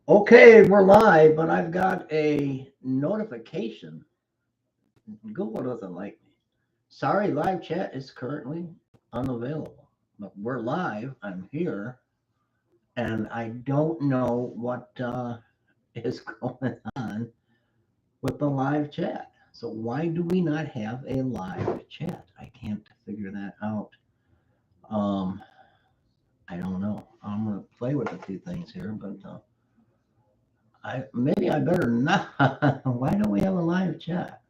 Okay, we're live, but I've got a notification. Google doesn't like me. Sorry, live chat is currently unavailable. But we're live. I'm here, and I don't know what is going on with the live chat. So why do we not have a live chat? I can't figure that out. Um, I don't know. I'm gonna play with a few things here, but I better not. Why don't we have a live chat?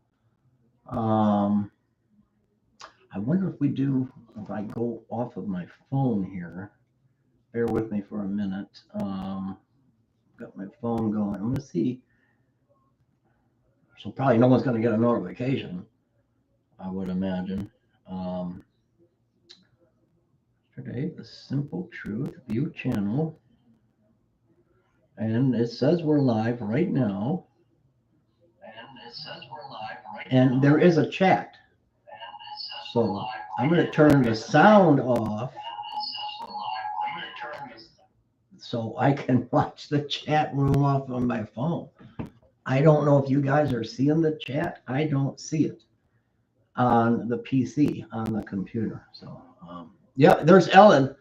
Um, I wonder if we do, if I go off of my phone here. Bear with me for a minute. Got my phone going. I'm going to see. So probably no one's going to get a notification, I would imagine. Um, Today, the Simple Truth View channel. And it says we're live right now. And there is a chat. So I'm going to turn the sound off so I can watch the chat room off on my phone. I don't know if you guys are seeing the chat. I don't see it on the PC, on the computer. So, yeah, there's Ellen.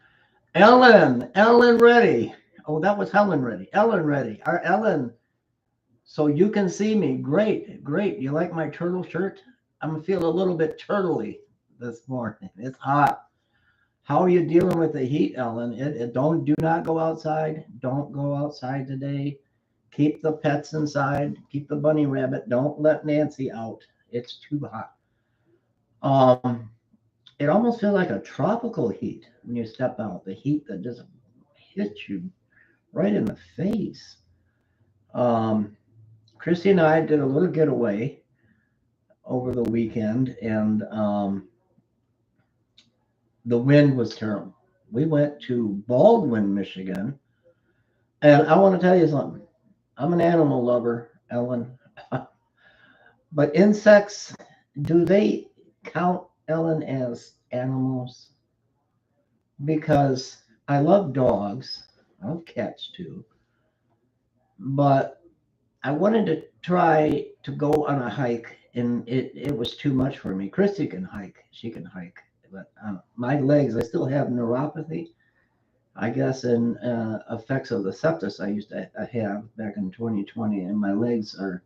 Ellen ready. Oh, that was Helen ready. Ellen ready. Our Ellen. So you can see me. Great, great. You like my turtle shirt? I'm feeling a little bit turtly this morning. It's hot. How are you dealing with the heat, Ellen? Do not go outside. Don't go outside today. Keep the pets inside. Keep the bunny rabbit. Don't let Nancy out. It's too hot. It almost feels like a tropical heat when you step out. The heat that just hits you right in the face. Christy and I did a little getaway over the weekend, and the wind was terrible. We went to Baldwin, Michigan, and I want to tell you something. I'm an animal lover, Ellen. But insects, do they count, Ellen, as animals? Because I love dogs. I love cats too. But I wanted to try to go on a hike, and it was too much for me. Christy can hike. She can hike. But my legs, I still have neuropathy, I guess, and effects of the sepsis I used to have back in 2020, and my legs are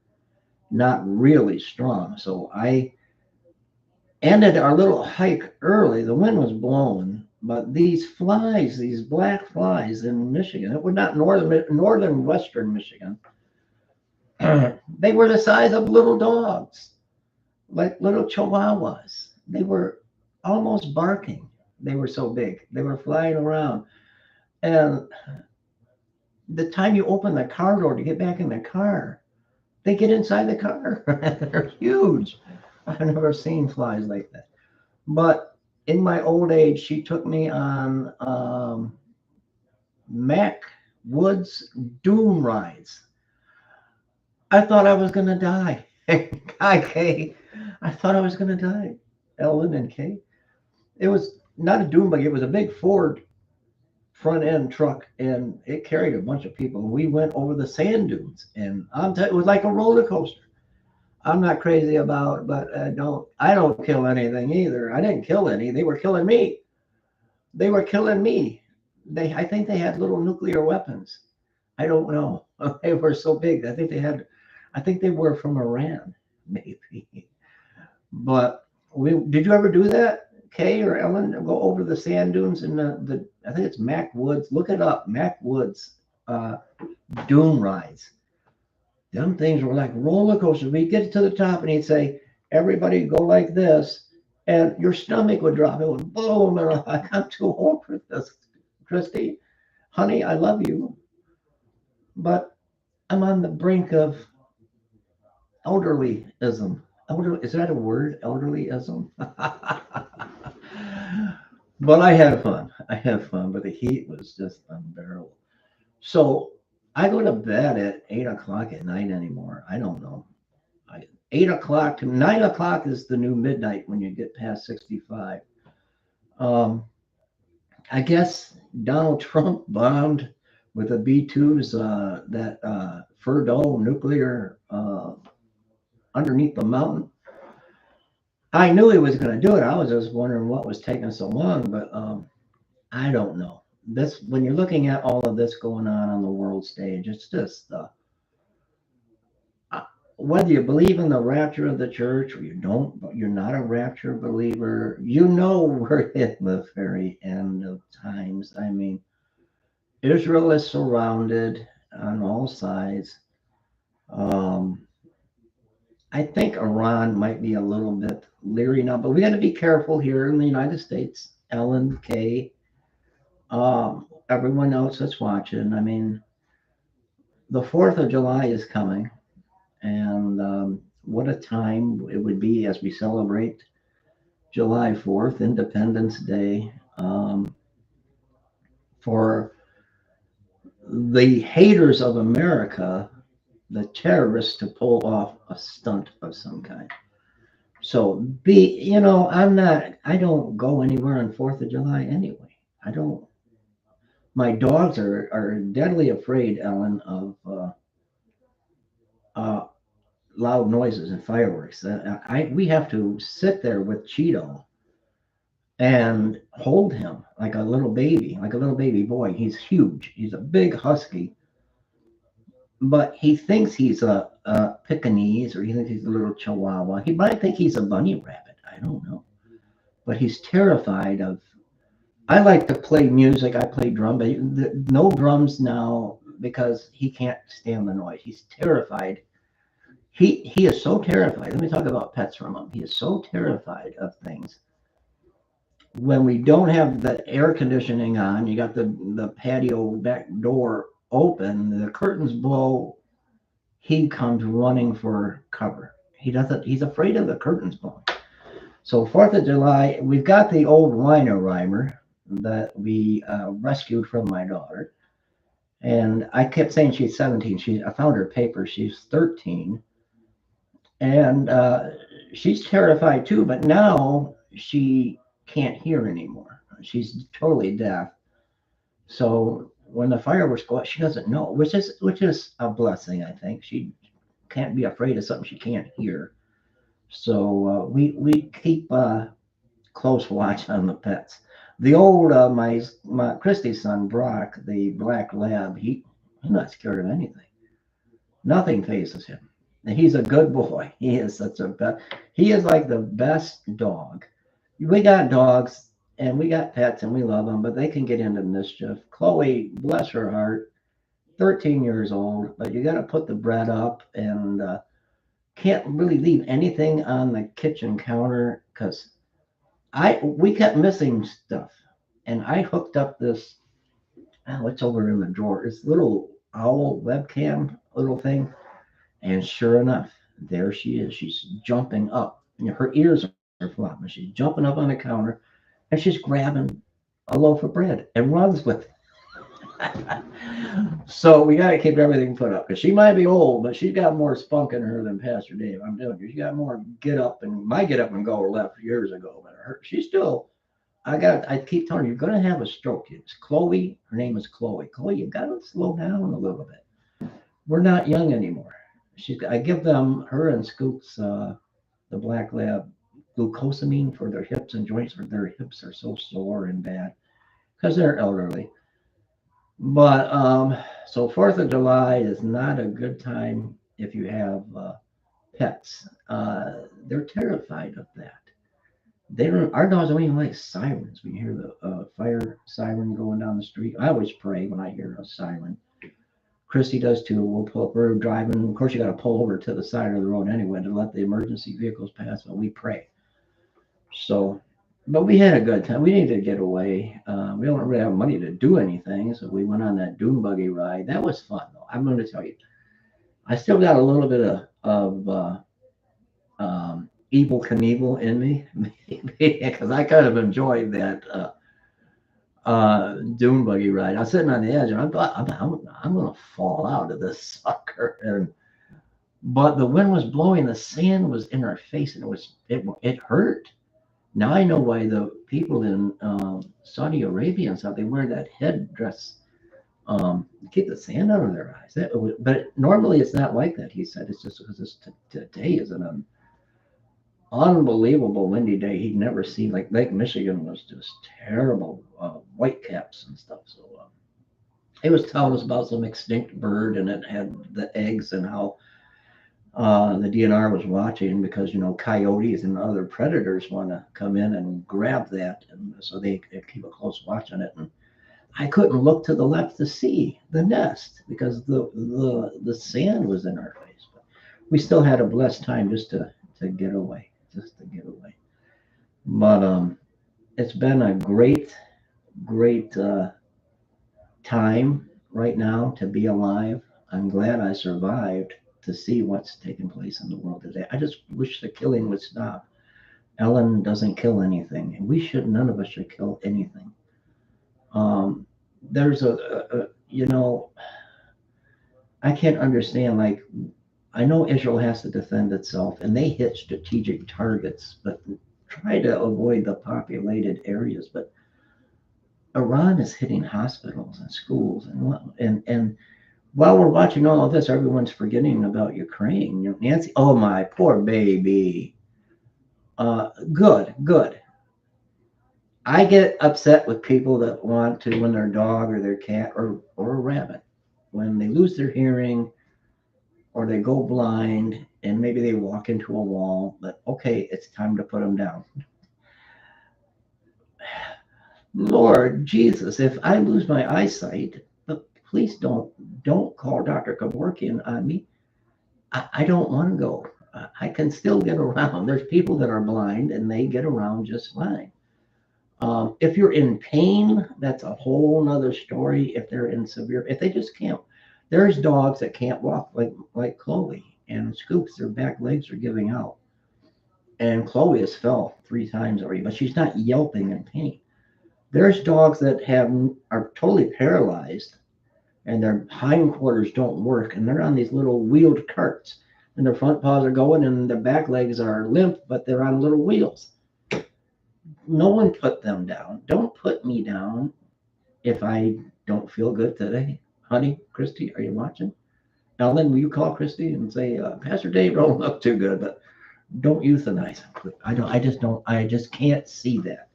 not really strong. So I ended our little hike early. The wind was blowing, but these flies, these black flies in Michigan, it was not northern western Michigan. They were the size of little dogs, like little chihuahuas. They were almost barking. They were so big. They were flying around. And the time you open the car door to get back in the car, they get inside the car. They're huge. I've never seen flies like that. But in my old age, she took me on Mac Woods doom rides. I thought I was going to die. Hi, Kay. I thought I was going to die. Ellen and Kay. It was not a doom buggy. It was a big Ford front end truck, and it carried a bunch of people. We went over the sand dunes, and it was like a roller coaster. I'm not crazy about, but I don't kill anything either. I didn't kill any. They were killing me. They were killing me. I think they had little nuclear weapons. I don't know. They were so big. I think they were from Iran, maybe. But did you ever do that, Kay or Ellen? Go over the sand dunes and I think it's Mac Woods. Look it up, Mac Woods dune rides. Them things were like roller coasters. We'd get to the top and he'd say, everybody go like this, and your stomach would drop. It would boom, and I'm like, I'm too old for this, Christy. Honey, I love you, but I'm on the brink of elderlyism. Is that a word? Elderlyism? But I had fun. But the heat was just unbearable. So I go to bed at 8 o'clock at night anymore. I don't know. 8 o'clock to 9 o'clock is the new midnight when you get past 65. Um, I guess Donald Trump bombed with the B-2s, that Ferdo nuclear underneath the mountain. I knew he was going to do it. I was just wondering what was taking so long, but I don't know. This when you're looking at all of this going on the world stage, it's just uh, whether you believe in the rapture of the church or you don't, but you're not a rapture believer. You know we're at the very end of times. I mean, Israel is surrounded on all sides. Um, I think Iran might be a little bit leery now, but we got to be careful here in the United States. Ellen, Kay, everyone else that's watching. I mean, the 4th of July is coming, and what a time it would be as we celebrate July 4th, Independence Day, for the haters of America, the terrorists, to pull off a stunt of some kind. So I don't go anywhere on 4th of July anyway. I don't, my dogs are deadly afraid, Ellen, of uh, loud noises and fireworks. We have to sit there with Cheeto and hold him like a little baby boy. He's huge. He's a big husky, but he thinks he's a Pekingese, or he thinks he's a little Chihuahua. He might think he's a bunny rabbit. I don't know, but he's terrified of. I like to play music. I play drum, but no drums now because he can't stand the noise. He's terrified. He is so terrified. Let me talk about pets for a moment. He is so terrified of things. When we don't have the air conditioning on, you got the patio back door open, the curtains blow, he comes running for cover. He's afraid of the curtains blowing. So 4th of July, we've got the old Rhino that we rescued from my daughter. And I kept saying she's 17. I found her paper. She's 13. And she's terrified too, but now she can't hear anymore. She's totally deaf. So when the fireworks go out, she doesn't know, which is a blessing, I think. She can't be afraid of something she can't hear. So we keep close watch on the pets. The old my Christie's son Brock, the black lab, he's not scared of anything. Nothing phases him. And he's a good boy. He is such a he is like the best dog. We got dogs and we got pets and we love them, but they can get into mischief. Chloe, bless her heart, 13 years old, but you got to put the bread up and can't really leave anything on the kitchen counter because I we kept missing stuff, and I hooked up this. Oh, it's over in the drawer. This little owl webcam little thing, and sure enough, there she is. She's jumping up. Her ears are flopping. She's jumping up on the counter, and she's grabbing a loaf of bread and runs with it. So we got to keep everything put up because she might be old, but she's got more spunk in her than Pastor Dave. I'm telling you, she got more get up and go left years ago. But she's still. I keep telling her, you're going to have a stroke. It's Chloe. Her name is Chloe. Chloe, you got to slow down a little bit. We're not young anymore. I give them her and Scoops, the black lab, glucosamine for their hips and joints. For their hips are so sore and bad because they're elderly. But so 4th of July is not a good time if you have pets. They're terrified of that. They don't. Our dogs don't even like sirens. When you hear the fire siren going down the street, I always pray when I hear a siren. Christy does too. We'll pull up. We're driving. Of course, you got to pull over to the side of the road anyway to let the emergency vehicles pass. But we pray. So, but we had a good time. We needed to get away. We don't really have money to do anything, so we went on that dune buggy ride. That was fun, though. I'm going to tell you, I still got a little bit of evil Knievel in me because I kind of enjoyed that dune buggy ride. I was sitting on the edge, and I thought I'm going to fall out of this sucker. But the wind was blowing, the sand was in our face, and it hurt. Now I know why the people in Saudi Arabia and stuff, they wear that headdress Keep the sand out of their eyes. But normally it's not like that. He said it's just because today is an unbelievable windy day. He'd never seen, like Lake Michigan was just terrible, white caps and stuff. So he was telling us about some extinct bird, and it had the eggs, and how the DNR was watching because coyotes and other predators want to come in and grab that, and so they keep a close watch on it. And I couldn't look to the left to see the nest because the sand was in our face. But we still had a blessed time just to get away, just to get away. But it's been a great time right now to be alive. I'm glad I survived to see what's taking place in the world today. I just wish the killing would stop. Ellen doesn't kill anything, and none of us should kill anything. There's I can't understand. Like, I know Israel has to defend itself, and they hit strategic targets, but try to avoid the populated areas. But Iran is hitting hospitals and schools, and while we're watching all of this, everyone's forgetting about Ukraine. Nancy, oh my poor baby. Good. I get upset with people that want to, when their dog or their cat or a rabbit, when they lose their hearing or they go blind and maybe they walk into a wall, but okay, it's time to put them down. Lord Jesus, if I lose my eyesight, but please don't call Dr. Kevorkian on me. I don't want to go. I can still get around. There's people that are blind and they get around just fine. If you're in pain, that's a whole nother story. If they're in severe, if they just can't, there's dogs that can't walk like Chloe and Scoops. Their back legs are giving out, and Chloe has fell 3 times already, but she's not yelping in pain. There's dogs that are totally paralyzed, and their hindquarters don't work, and they're on these little wheeled carts, and their front paws are going, and their back legs are limp, but they're on little wheels. No one put them down. Don't put me down if I don't feel good today. Honey, Christy, are you watching? Ellen, will you call Christy and say, Pastor Dave don't look too good, but don't euthanize him. I just can't see that.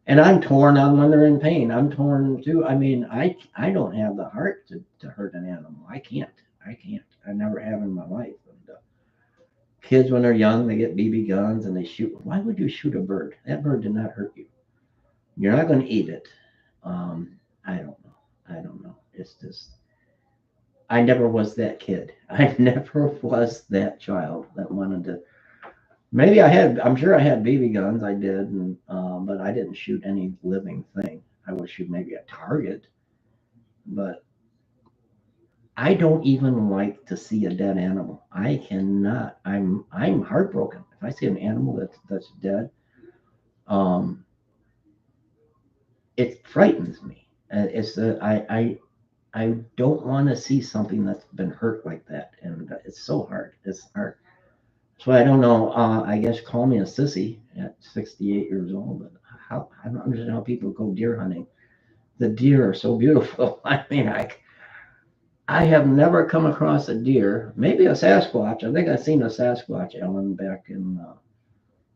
And I'm torn on when they're in pain. I'm torn too. I mean, I don't have the heart to hurt an animal. I can't. I never have in my life. And kids, when they're young, they get BB guns and they shoot. Why would you shoot a bird? That bird did not hurt you. You're not going to eat it. I don't know. I don't know. It's just, I never was that kid. I never was that child that wanted to. Maybe I'm sure I had BB guns. I did, but I didn't shoot any living thing. I would shoot maybe a target, but I don't even like to see a dead animal. I cannot. I'm heartbroken if I see an animal that's dead. Um, it frightens me. It's I don't want to see something that's been hurt like that, and it's so hard. It's hard. So I don't know. I guess call me a sissy at 68 years old, but how I don't understand how people go deer hunting. The deer are so beautiful. I mean, I have never come across a deer. Maybe a Sasquatch. I think I've seen a Sasquatch, Ellen, back in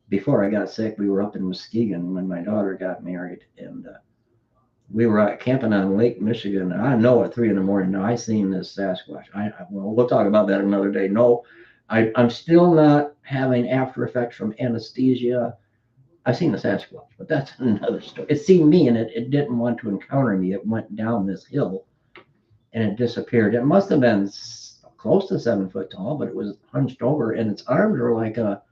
before I got sick. We were up in Muskegon when my daughter got married, and we were out camping on Lake Michigan. And I know at 3 in the morning. Now I seen this Sasquatch. Well, we'll talk about that another day. No, I'm still not having after effects from anesthesia. I've seen the Sasquatch, but that's another story. It seen me, and it didn't want to encounter me. It went down this hill and it disappeared. It must have been close to 7 foot tall, but it was hunched over, and its arms were like a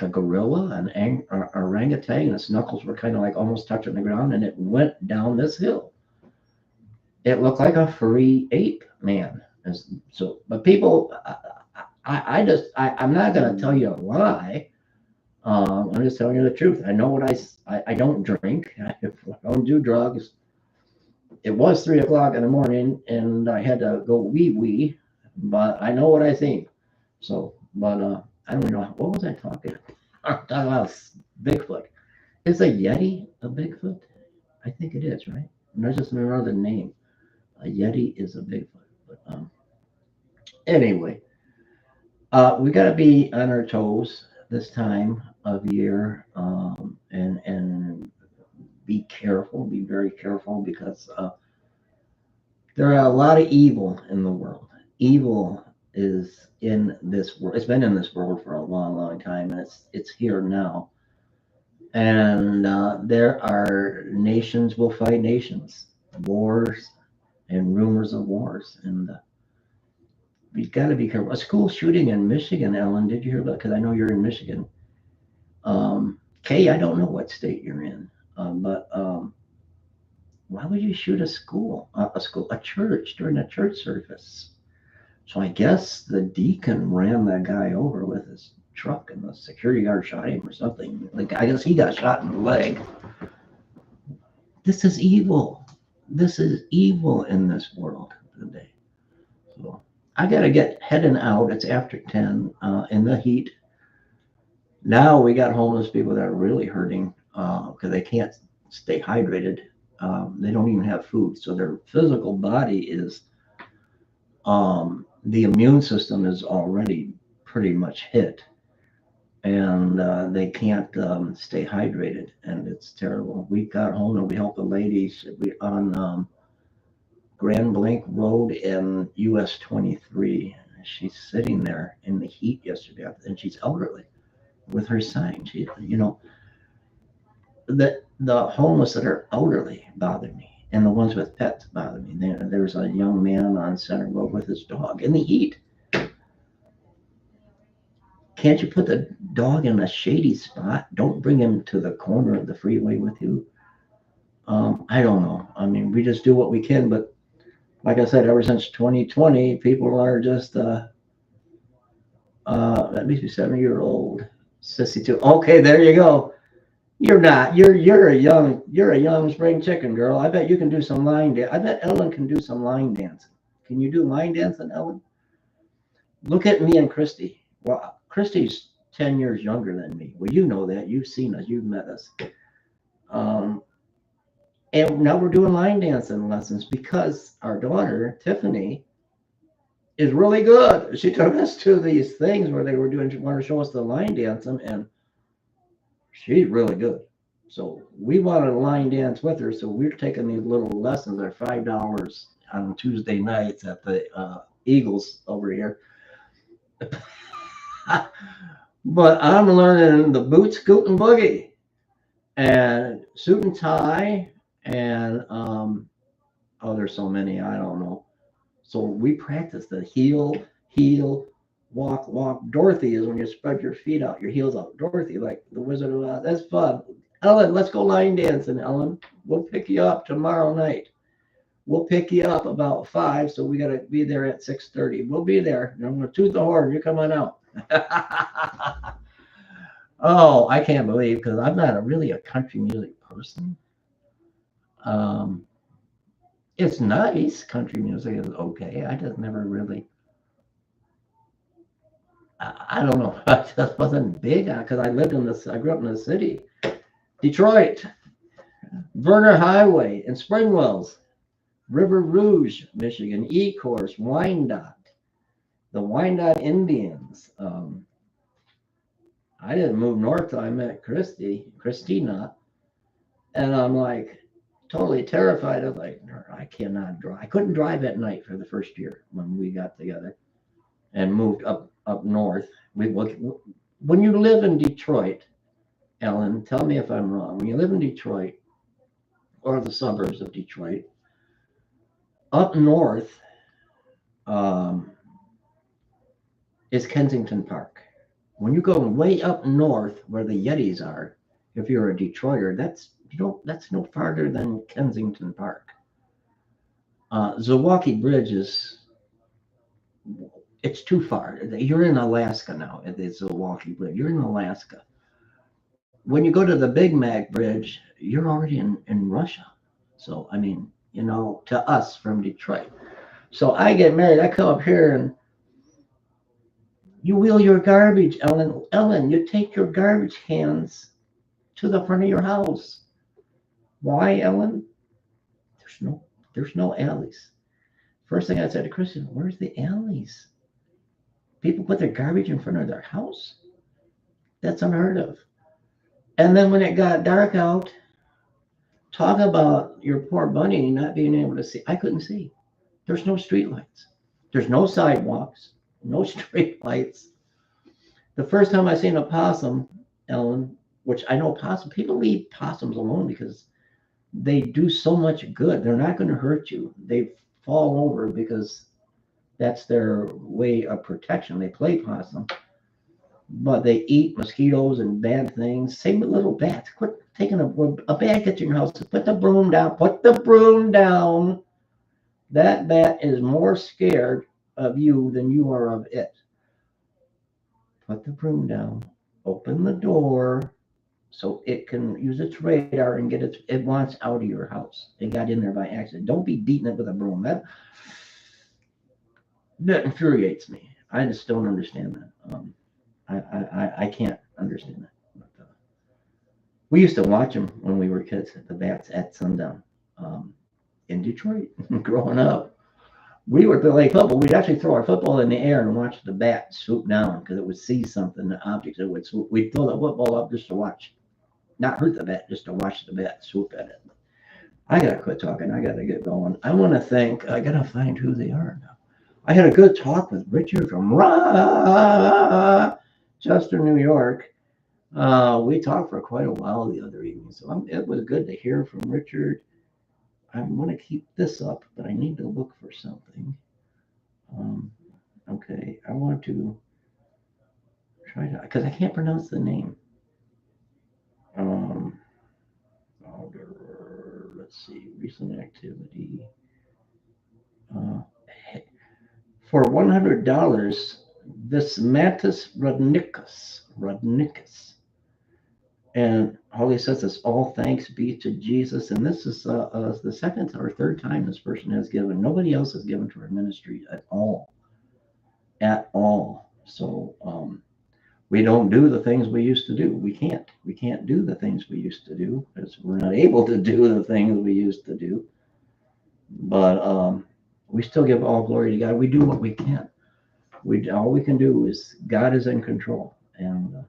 gorilla, an orangutan, and its knuckles were kind of like almost touching the ground, and it went down this hill. It looked like a furry ape man. So, but people, I'm not going to tell you a lie. I'm just telling you the truth. I know what I don't drink. I don't do drugs. It was 3 o'clock in the morning, and I had to go wee, but I know what I think. So, but I don't know. What was I talking about? Talking about Bigfoot. Is a Yeti a Bigfoot? I think it is, right? That's just another name. A Yeti is a Bigfoot. But anyway, we got to be on our toes this time of year, and be careful. Be very careful because there are a lot of evil in the world. Evil is in this world. It's been in this world for a long, long time, and it's here now. And there are nations will fight nations, wars, and rumors of wars, and we got to be careful. A school shooting in Michigan, Ellen. Did you hear about? Because I know you're in Michigan. Kay, I don't know what state you're in, but why would you shoot a church during a church service? So I guess the deacon ran that guy over with his truck, and the security guard shot him or something. Like I guess he got shot in the leg. This is evil. This is evil in this world today. So I gotta get heading out. It's after 10 in the heat. Now we got homeless people that are really hurting because they can't stay hydrated. They don't even have food, so their physical body is the immune system is already pretty much hit, and they can't stay hydrated, and it's terrible. We got home and we helped a lady on Grand Blanc Road in US 23. She's sitting there in the heat yesterday, and she's elderly with her sign. The homeless that are elderly bother me, and the ones with pets bother me. There's a young man on Center Road with his dog in the heat. Can't you put the dog in a shady spot? Don't bring him to the corner of the freeway with you. I don't know. I mean, we just do what we can, but like I said, ever since 2020, people are just that makes me 7-year-old sissy too. Okay, there you go. You're not. You're a young spring chicken girl. I bet you can do some line dance. I bet Ellen can do some line dancing. Can you do line dancing, Ellen? Look at me and Christy. Well, Christy's 10 years younger than me. Well, you know that. You've seen us. You've met us. Um, and now we're doing line dancing lessons because our daughter, Tiffany, is really good. She took us to these things where they were doing, she wanted to show us the line dancing, and she's really good. So we wanted to line dance with her. So we're taking these little lessons. They're $5 on Tuesday nights at the Eagles over here. But I'm learning the boot, scoot, and boogie, and suit and tie, and oh, there's so many. I don't know. So we practice the heel, walk, walk. Dorothy is when you spread your feet out, your heels out. Dorothy, like the Wizard of Oz. That's fun. Ellen, let's go line dancing, Ellen. We'll pick you up tomorrow night. We'll pick you up about 5, so we gotta be there at 6:30. We'll be there. I'm gonna toot the horn. You're coming out. Oh, I can't believe because I'm not really a country music person. Um, it's nice. Country music is okay. I just never really. I don't know. I just wasn't big on because I lived in this. I grew up in the city, Detroit, Verner Highway, and Springwells, River Rouge, Michigan, Ecorse, Wyandotte, the Wyandotte Indians. I didn't move north till I met Christina, and I'm like totally terrified. I was like, I cannot drive. I couldn't drive at night for the first year when we got together and moved up north. When you live in Detroit, Ellen, tell me if I'm wrong. When you live in Detroit or the suburbs of Detroit, up north um, is Kensington Park. When you go way up north where the Yetis are, if you're a Detroiter, that's no farther than Kensington Park. Zilwaukee Bridge it's too far. You're in Alaska now. It's Zilwaukee Bridge. You're in Alaska. When you go to the Big Mac Bridge, you're already in Russia. So I mean, to us from Detroit. So I get married. I come up here and you wheel your garbage, Ellen. Ellen, you take your garbage cans to the front of your house. Why, Ellen? They're there's no alleys. First thing I said to Christian, where's the alleys? People put their garbage in front of their house? That's unheard of. And then when it got dark out, talk about your poor bunny not being able to see. I couldn't see. There's no street lights. There's no sidewalks, no street lights. The first time I seen a possum, Ellen, which I know people leave possums alone because they do so much good. They're not going to hurt you. They fall over because that's their way of protection. They play possum, but they eat mosquitoes and bad things. Same with little bats. Quit taking a bat gets in your house. Put the broom down. Put the broom down. That bat is more scared of you than you are of it. Put the broom down. Open the door so it can use its radar and it wants out of your house. It got in there by accident. Don't be beating it with a broom. That infuriates me. I just don't understand that. I can't understand that. But, we used to watch them when we were kids, the bats at sundown in Detroit. Growing up, we would play football. We'd actually throw our football in the air and watch the bat swoop down because it would see something, the objects. It would swoop. We'd throw the football up just to watch, not hurt the bat, just to watch the bat swoop at it. I gotta quit talking. I gotta get going. I want to thank. I gotta find who they are now. I had a good talk with Richard from Rochester, New York. We talked for quite a while the other evening, so it was good to hear from Richard. I'm going to keep this up, but I need to look for something. Okay, I want to try to, because I can't pronounce the name. Let's see, recent activity. For $100, this Mantis Rudnicus. And Holy says this, all thanks be to Jesus. And this is the second or third time this person has given. Nobody else has given to our ministry at all. At all. So we don't do the things we used to do. We can't. We can't do the things we used to do because we're not able to do the things we used to do. But we still give all glory to God. We do what we can. All we can do is God is in control, and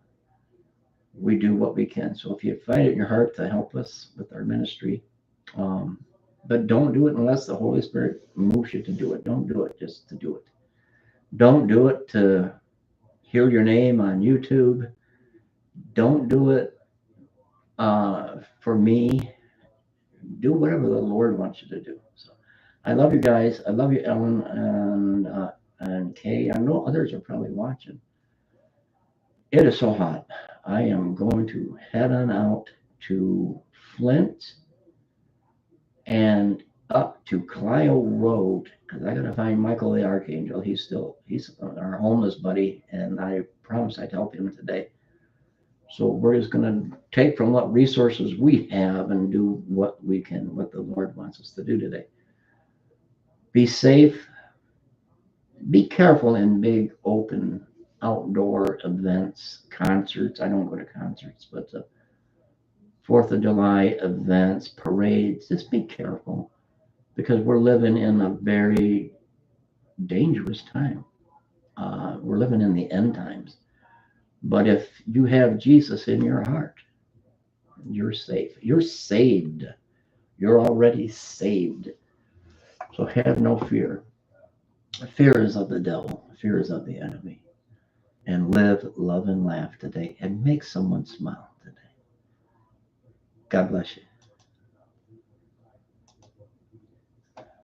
we do what we can. So if you find it in your heart to help us with our ministry, but don't do it unless the Holy Spirit moves you to do it. Don't do it just to do it. Don't do it to hear your name on YouTube. Don't do it for me. Do whatever the Lord wants you to do. So I love you guys. I love you, Ellen and Kay. I know others are probably watching. It is so hot. I am going to head on out to Flint and up to Clio Road because I got to find Michael the Archangel. He's our homeless buddy, and I promised I'd help him today. So we're just going to take from what resources we have and do what we can, what the Lord wants us to do today. Be safe. Be careful in big, open, outdoor events, concerts. I don't go to concerts, but 4th of July events, parades. Just be careful because we're living in a very dangerous time. We're living in the end times. But if you have Jesus in your heart, you're safe. You're saved. You're already saved. So have no fear. Fear is of the devil. Fear is of the enemy. And live, love, and laugh today and make someone smile today. God bless you.